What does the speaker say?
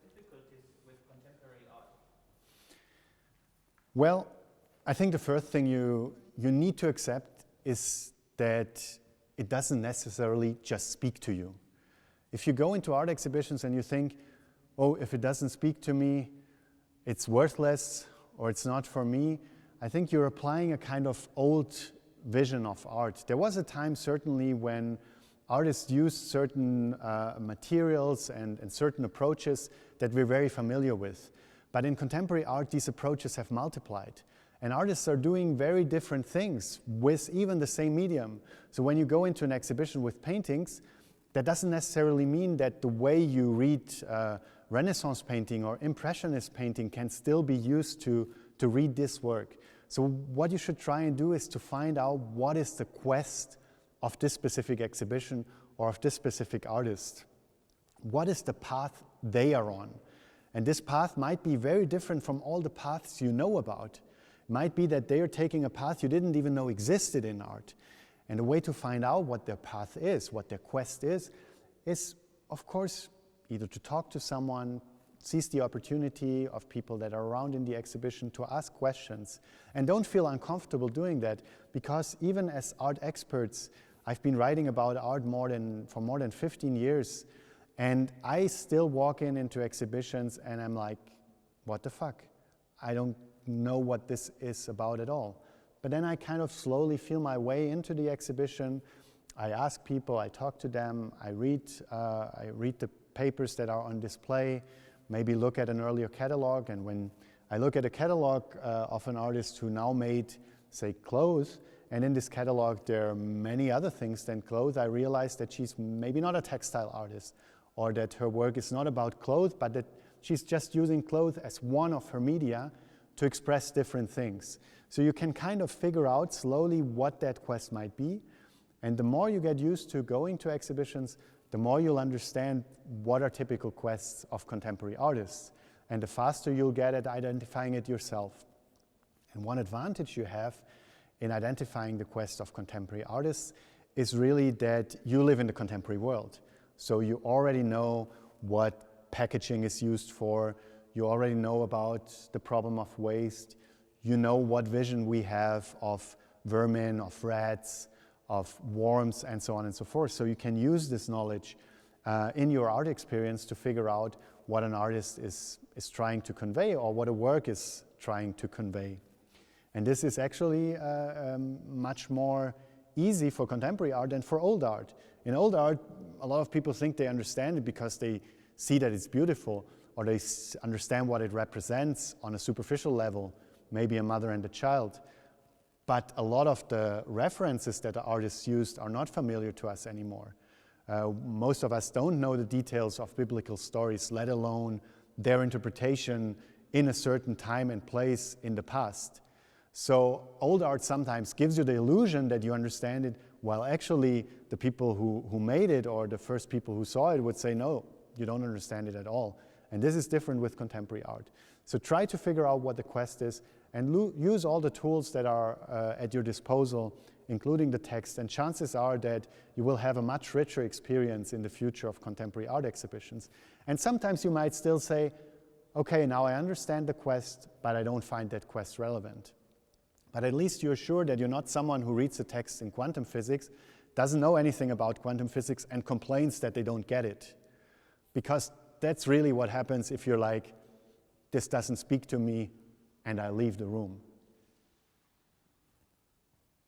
difficulties with contemporary art? Well, I think the first thing you need to accept is that it doesn't necessarily just speak to you. If you go into art exhibitions and you think, oh, if it doesn't speak to me, it's worthless or it's not for me, I think you're applying a kind of old vision of art. There was a time certainly when artists used certain materials and certain approaches that we're very familiar with. But in contemporary art, these approaches have multiplied. And artists are doing very different things with even the same medium. So when you go into an exhibition with paintings, that doesn't necessarily mean that the way you read Renaissance painting or Impressionist painting can still be used to read this work. So what you should try and do is to find out what is the quest of this specific exhibition or of this specific artist. What is the path they are on? And this path might be very different from all the paths you know about. It might be that they are taking a path you didn't even know existed in art. And the way to find out what their path is, what their quest is, of course, either to talk to someone, seize the opportunity of people that are around in the exhibition to ask questions. And don't feel uncomfortable doing that, because even as art experts, I've been writing about art for more than 15 years, and I still walk into exhibitions and I'm like, what the fuck? I don't know what this is about at all. But then I kind of slowly feel my way into the exhibition. I ask people, I talk to them, I read the papers that are on display, maybe look at an earlier catalog, and when I look at a catalog of an artist who now made, say, clothes, and in this catalog there are many other things than clothes, I realize that she's maybe not a textile artist, or that her work is not about clothes, but that she's just using clothes as one of her media to express different things. So you can kind of figure out slowly what that quest might be, and the more you get used to going to exhibitions, the more you'll understand what are typical quests of contemporary artists, and the faster you'll get at identifying it yourself. And one advantage you have in identifying the quest of contemporary artists is really that you live in the contemporary world. So you already know what packaging is used for, you already know about the problem of waste, you know what vision we have of vermin, of rats, of worms, and so on and so forth. So you can use this knowledge in your art experience to figure out what an artist is trying to convey, or what a work is trying to convey. And this is actually much more easy for contemporary art than for old art. In old art, a lot of people think they understand it because they see that it's beautiful, or they understand what it represents on a superficial level, maybe a mother and a child. But a lot of the references that the artists used are not familiar to us anymore. Most of us don't know the details of biblical stories, let alone their interpretation in a certain time and place in the past. So old art sometimes gives you the illusion that you understand it, while actually the people who made it, or the first people who saw it, would say, no, you don't understand it at all. And this is different with contemporary art. So try to figure out what the quest is, and use all the tools that are at your disposal, including the text, and chances are that you will have a much richer experience in the future of contemporary art exhibitions. And sometimes you might still say, okay, now I understand the quest, but I don't find that quest relevant. But at least you're sure that you're not someone who reads the text in quantum physics, doesn't know anything about quantum physics, and complains that they don't get it. Because that's really what happens if you're like, this doesn't speak to me, and I leave the room.